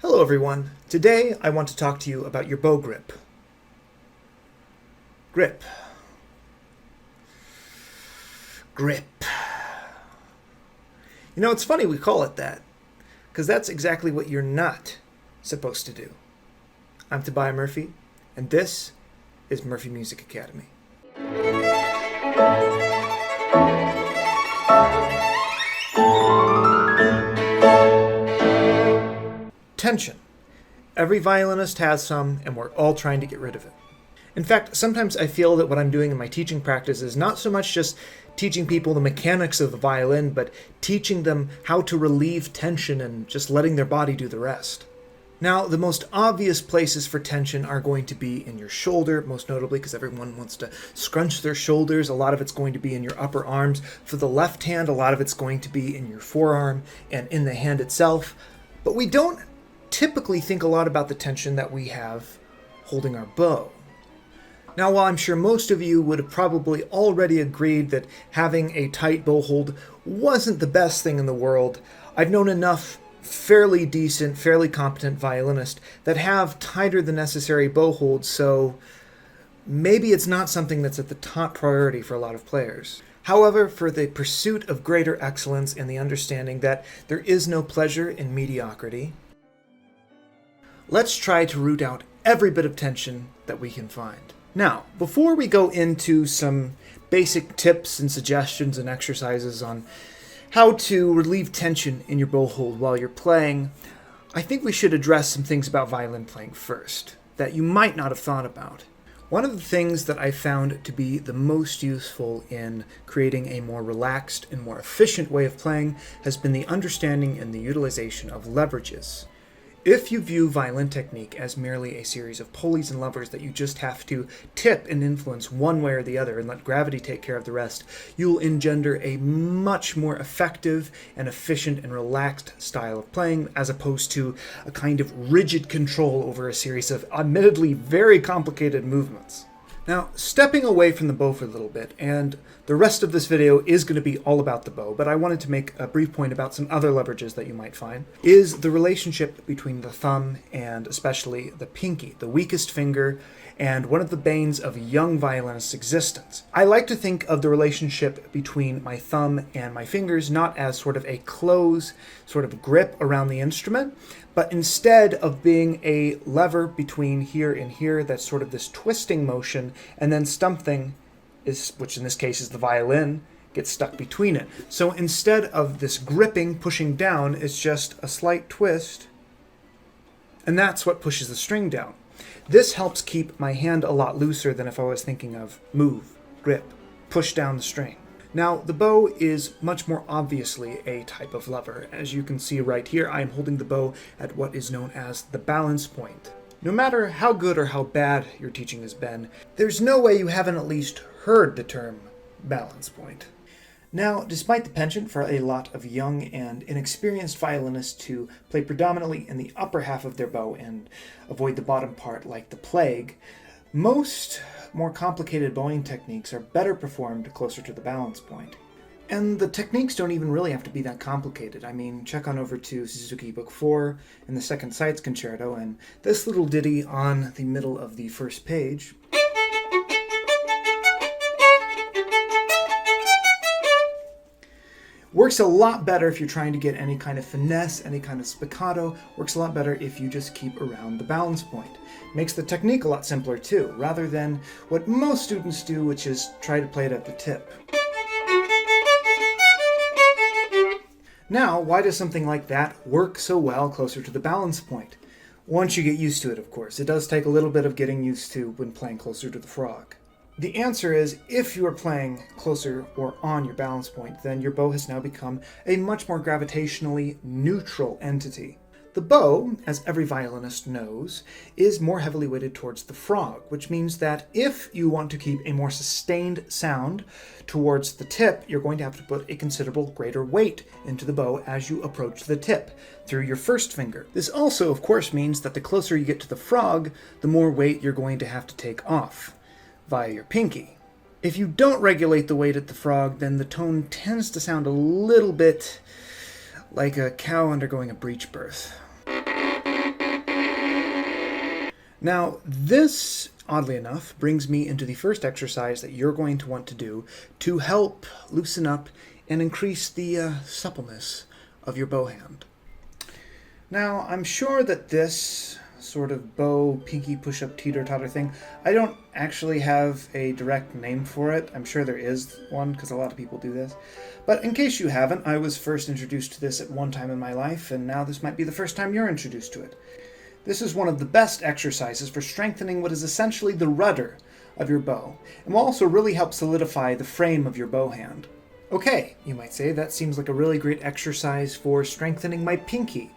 Hello everyone. Today I want to talk to you about your bow grip. Grip. Grip. You know, it's funny we call it that, because that's exactly what you're not supposed to do. I'm Tobiah Murphy, and this is Murphy Music Academy. Tension. Every violinist has some, and we're all trying to get rid of it. In fact, sometimes I feel that what I'm doing in my teaching practice is not so much just teaching people the mechanics of the violin, but teaching them how to relieve tension and just letting their body do the rest. Now, the most obvious places for tension are going to be in your shoulder, most notably because everyone wants to scrunch their shoulders. A lot of it's going to be in your upper arms. For the left hand, a lot of it's going to be in your forearm and in the hand itself. But we don't typically think a lot about the tension that we have holding our bow. Now, while I'm sure most of you would have probably already agreed that having a tight bow hold wasn't the best thing in the world, I've known enough fairly decent, fairly competent violinists that have tighter than necessary bow holds, so maybe it's not something that's at the top priority for a lot of players. However, for the pursuit of greater excellence and the understanding that there is no pleasure in mediocrity, let's try to root out every bit of tension that we can find. Now, before we go into some basic tips and suggestions and exercises on how to relieve tension in your bow hold while you're playing, I think we should address some things about violin playing first that you might not have thought about. One of the things that I found to be the most useful in creating a more relaxed and more efficient way of playing has been the understanding and the utilization of leverages. If you view violin technique as merely a series of pulleys and levers that you just have to tip and influence one way or the other and let gravity take care of the rest, you'll engender a much more effective and efficient and relaxed style of playing as opposed to a kind of rigid control over a series of admittedly very complicated movements. Now, stepping away from the bow for a little bit, and the rest of this video is going to be all about the bow, but I wanted to make a brief point about some other leverages that you might find, is the relationship between the thumb and especially the pinky, the weakest finger, and one of the banes of a young violinist's existence. I like to think of the relationship between my thumb and my fingers not as sort of a close sort of grip around the instrument, but instead of being a lever between here and here that's sort of this twisting motion, and then something, which in this case is the violin, gets stuck between it. So instead of this gripping, pushing down, it's just a slight twist, and that's what pushes the string down. This helps keep my hand a lot looser than if I was thinking of move, grip, push down the string. Now, the bow is much more obviously a type of lever. As you can see right here, I am holding the bow at what is known as the balance point. No matter how good or how bad your teaching has been, there's no way you haven't at least heard the term balance point. Now, despite the penchant for a lot of young and inexperienced violinists to play predominantly in the upper half of their bow and avoid the bottom part like the plague, most more complicated bowing techniques are better performed closer to the balance point. And the techniques don't even really have to be that complicated. I mean, check on over to Suzuki Book 4 and the Second Sights Concerto, and this little ditty on the middle of the first page works a lot better if you're trying to get any kind of finesse, any kind of spiccato. Works a lot better if you just keep around the balance point. Makes the technique a lot simpler too, rather than what most students do, which is try to play it at the tip. Now, why does something like that work so well closer to the balance point? Once you get used to it, of course. It does take a little bit of getting used to when playing closer to the frog. The answer is, if you are playing closer or on your balance point, then your bow has now become a much more gravitationally neutral entity. The bow, as every violinist knows, is more heavily weighted towards the frog, which means that if you want to keep a more sustained sound towards the tip, you're going to have to put a considerable greater weight into the bow as you approach the tip through your first finger. This also, of course, means that the closer you get to the frog, the more weight you're going to have to take off via your pinky. If you don't regulate the weight at the frog, then the tone tends to sound a little bit like a cow undergoing a breech birth. Now, this, oddly enough, brings me into the first exercise that you're going to want to do to help loosen up and increase the suppleness of your bow hand. Now, I'm sure that this sort of bow pinky push-up teeter-totter thing, I don't actually have a direct name for it. I'm sure there is one because a lot of people do this. But in case you haven't, I was first introduced to this at one time in my life, and now this might be the first time you're introduced to it. This is one of the best exercises for strengthening what is essentially the rudder of your bow, and will also really help solidify the frame of your bow hand. Okay, you might say, that seems like a really great exercise for strengthening my pinky.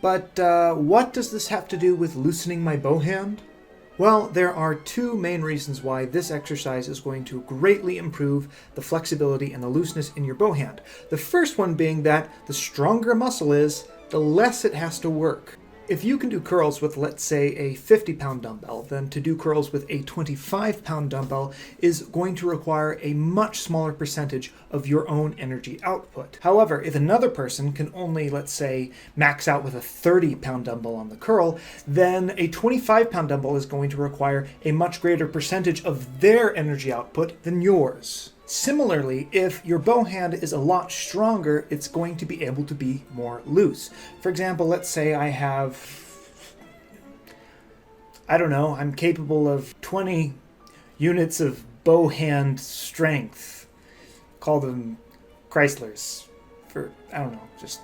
But what does this have to do with loosening my bow hand? Well, there are two main reasons why this exercise is going to greatly improve the flexibility and the looseness in your bow hand. The first one being that the stronger a muscle is, the less it has to work. If you can do curls with, let's say, a 50-pound dumbbell, then to do curls with a 25-pound dumbbell is going to require a much smaller percentage of your own energy output. However, if another person can only, let's say, max out with a 30-pound dumbbell on the curl, then a 25-pound dumbbell is going to require a much greater percentage of their energy output than yours. Similarly, if your bow hand is a lot stronger, it's going to be able to be more loose. For example, let's say I'm capable of 20 units of bow hand strength. Call them Chryslers for, just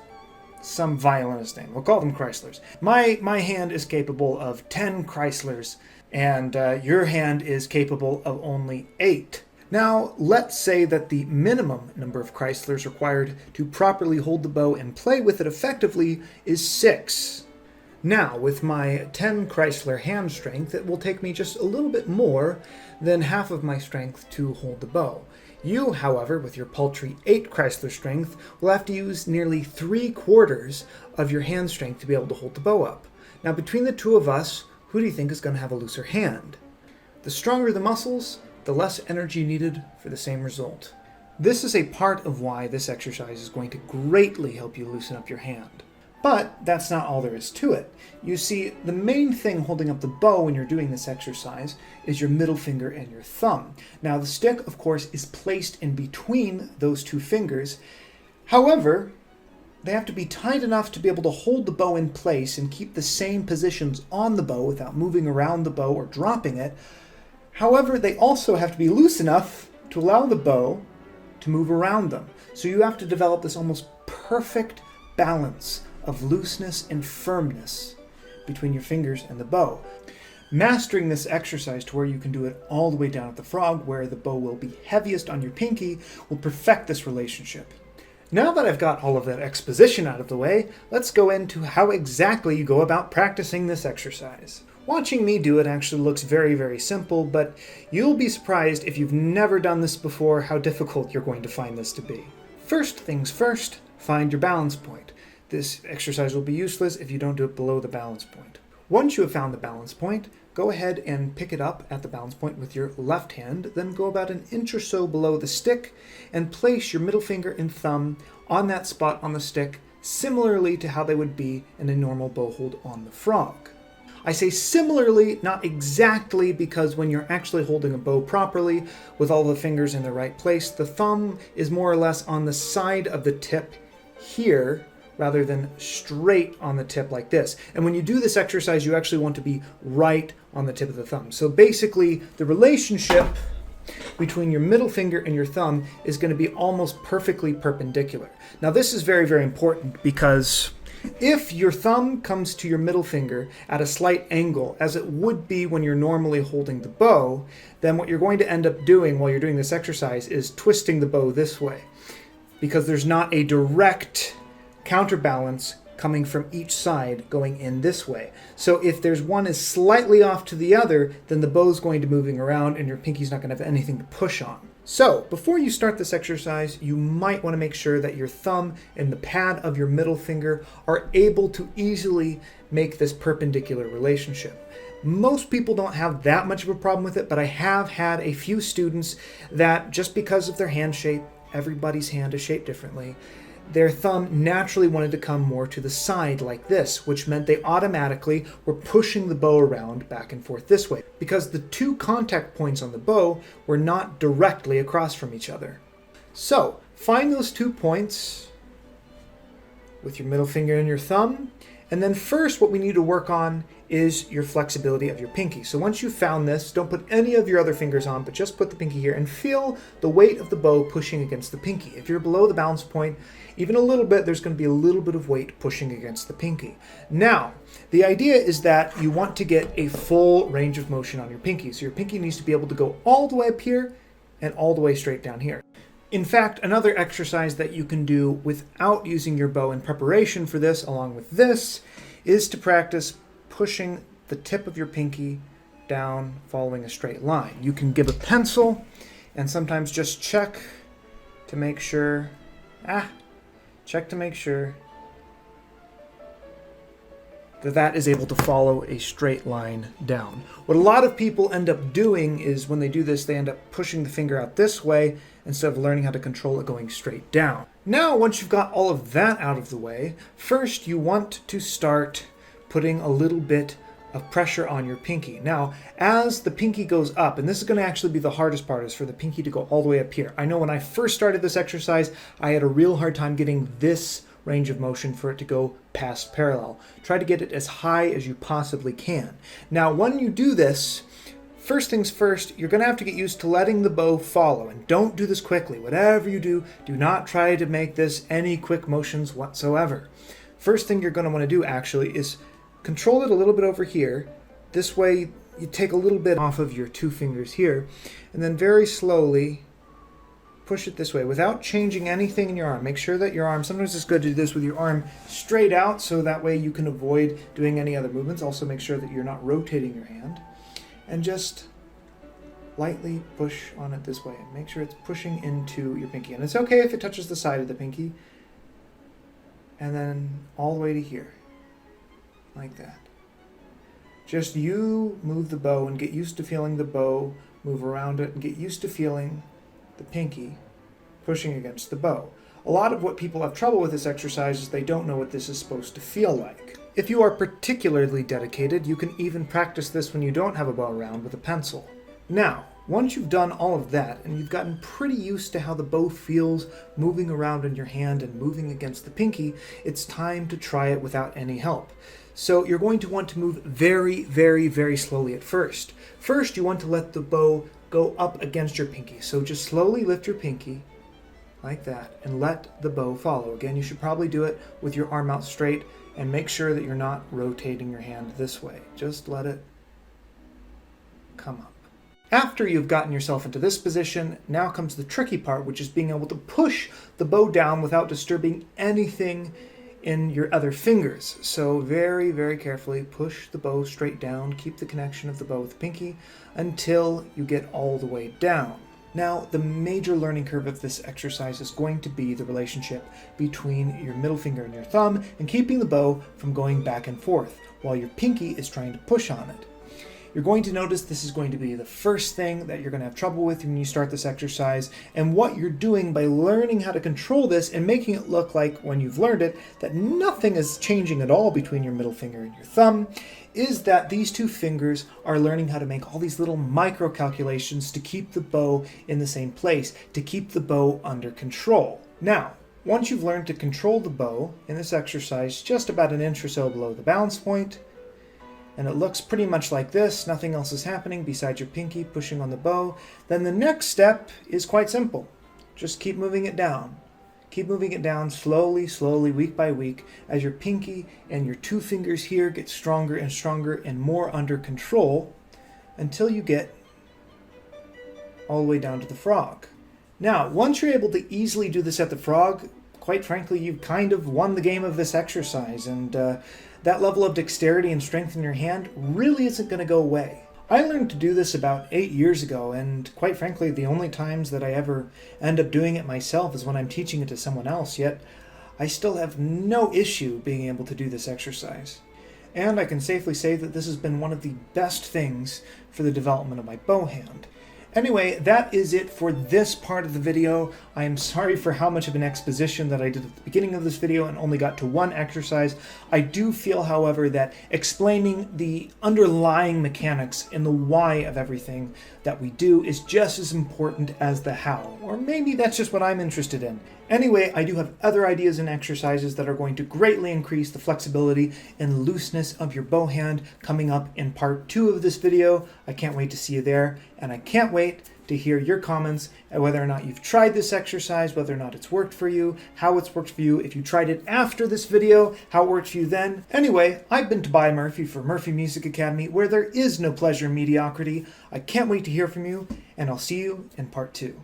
some violinist name. We'll call them Chryslers. My hand is capable of 10 Chryslers, and your hand is capable of only 8. Now, let's say that the minimum number of Chryslers required to properly hold the bow and play with it effectively is 6. Now, with my 10 Chrysler hand strength, it will take me just a little bit more than half of my strength to hold the bow. You, however, with your paltry 8 Chrysler strength, will have to use nearly 3/4 of your hand strength to be able to hold the bow up. Now, between the two of us, who do you think is going to have a looser hand? The stronger the muscles, the less energy needed for the same result. This is a part of why this exercise is going to greatly help you loosen up your hand. But that's not all there is to it. You see, the main thing holding up the bow when you're doing this exercise is your middle finger and your thumb. Now, the stick, of course, is placed in between those two fingers. However, they have to be tight enough to be able to hold the bow in place and keep the same positions on the bow without moving around the bow or dropping it. However, they also have to be loose enough to allow the bow to move around them. So you have to develop this almost perfect balance of looseness and firmness between your fingers and the bow. Mastering this exercise to where you can do it all the way down at the frog, where the bow will be heaviest on your pinky, will perfect this relationship. Now that I've got all of that exposition out of the way, let's go into how exactly you go about practicing this exercise. Watching me do it actually looks very, very simple, but you'll be surprised if you've never done this before how difficult you're going to find this to be. First things first, find your balance point. This exercise will be useless if you don't do it below the balance point. Once you have found the balance point, go ahead and pick it up at the balance point with your left hand, then go about an inch or so below the stick and place your middle finger and thumb on that spot on the stick, similarly to how they would be in a normal bow hold on the frog. I say similarly, not exactly, because when you're actually holding a bow properly with all the fingers in the right place, the thumb is more or less on the side of the tip here rather than straight on the tip like this. And when you do this exercise, you actually want to be right on the tip of the thumb. So basically, the relationship between your middle finger and your thumb is going to be almost perfectly perpendicular. Now, this is very, very important because if your thumb comes to your middle finger at a slight angle, as it would be when you're normally holding the bow, then what you're going to end up doing while you're doing this exercise is twisting the bow this way, because there's not a direct counterbalance coming from each side going in this way. So if there's one is slightly off to the other, then the bow's going to be moving around and your pinky's not going to have anything to push on. So before you start this exercise, you might want to make sure that your thumb and the pad of your middle finger are able to easily make this perpendicular relationship. Most people don't have that much of a problem with it, but I have had a few students that, just because of their hand shape, everybody's hand is shaped differently, their thumb naturally wanted to come more to the side like this, which meant they automatically were pushing the bow around back and forth this way, because the two contact points on the bow were not directly across from each other. So, find those 2 points with your middle finger and your thumb, and then first what we need to work on is your flexibility of your pinky. So once you've found this, don't put any of your other fingers on, but just put the pinky here and feel the weight of the bow pushing against the pinky. If you're below the balance point, even a little bit, there's going to be a little bit of weight pushing against the pinky. Now, the idea is that you want to get a full range of motion on your pinky. So your pinky needs to be able to go all the way up here and all the way straight down here. In fact, another exercise that you can do without using your bow in preparation for this, along with this, is to practice pushing the tip of your pinky down following a straight line. You can give a pencil and sometimes just check to make sure, that is able to follow a straight line down. What a lot of people end up doing is when they do this, they end up pushing the finger out this way instead of learning how to control it going straight down. Now, once you've got all of that out of the way, first you want to start putting a little bit of pressure on your pinky. Now, as the pinky goes up, and this is going to actually be the hardest part, is for the pinky to go all the way up here. I know when I first started this exercise, I had a real hard time getting this range of motion for it to go past parallel. Try to get it as high as you possibly can. Now, when you do this, first things first, you're going to have to get used to letting the bow follow, and don't do this quickly. Whatever you do, do not try to make this any quick motions whatsoever. First thing you're going to want to do actually is control it a little bit over here. This way you take a little bit off of your 2 fingers here, and then very slowly push it this way without changing anything in your arm. Make sure that your arm, sometimes it's good to do this with your arm straight out so that way you can avoid doing any other movements. Also make sure that you're not rotating your hand, and just lightly push on it this way and make sure it's pushing into your pinky. And it's okay if it touches the side of the pinky, and then all the way to here. Like that. Just you move the bow and get used to feeling the bow move around it, and get used to feeling the pinky pushing against the bow. A lot of what people have trouble with this exercise is they don't know what this is supposed to feel like. If you are particularly dedicated, you can even practice this when you don't have a bow around with a pencil. Now, once you've done all of that and you've gotten pretty used to how the bow feels moving around in your hand and moving against the pinky, it's time to try it without any help. So you're going to want to move very, very, very slowly at first. First, you want to let the bow go up against your pinky. So just slowly lift your pinky like that and let the bow follow. Again, you should probably do it with your arm out straight and make sure that you're not rotating your hand this way. Just let it come up. After you've gotten yourself into this position, now comes the tricky part, which is being able to push the bow down without disturbing anything in your other fingers. So very, very carefully push the bow straight down, keep the connection of the bow with the pinky until you get all the way down. Now, the major learning curve of this exercise is going to be the relationship between your middle finger and your thumb and keeping the bow from going back and forth while your pinky is trying to push on it. You're going to notice this is going to be the first thing that you're going to have trouble with when you start this exercise, and what you're doing by learning how to control this and making it look like, when you've learned it, that nothing is changing at all between your middle finger and your thumb, is that these two fingers are learning how to make all these little micro calculations to keep the bow in the same place, to keep the bow under control. Now, once you've learned to control the bow in this exercise just about an inch or so below the balance point, and it looks pretty much like this, nothing else is happening besides your pinky pushing on the bow, then the next step is quite simple. Just keep moving it down. Keep moving it down slowly, slowly, week by week, as your pinky and your two fingers here get stronger and stronger and more under control until you get all the way down to the frog. Now, once you're able to easily do this at the frog, quite frankly, you've kind of won the game of this exercise, and that level of dexterity and strength in your hand really isn't going to go away. I learned to do this about 8 years ago, and quite frankly, the only times that I ever end up doing it myself is when I'm teaching it to someone else, yet I still have no issue being able to do this exercise. And I can safely say that this has been one of the best things for the development of my bow hand. Anyway, that is it for this part of the video. I am sorry for how much of an exposition that I did at the beginning of this video and only got to one exercise. I do feel, however, that explaining the underlying mechanics and the why of everything that we do is just as important as the how. Or maybe that's just what I'm interested in. Anyway, I do have other ideas and exercises that are going to greatly increase the flexibility and looseness of your bow hand coming up in part 2 of this video. I can't wait to see you there, and I can't wait to hear your comments at whether or not you've tried this exercise, whether or not it's worked for you, how it's worked for you, if you tried it after this video, how it worked for you then. Anyway, I've been Tobiah Murphy for Murphy Music Academy, where there is no pleasure in mediocrity. I can't wait to hear from you, and I'll see you in part 2.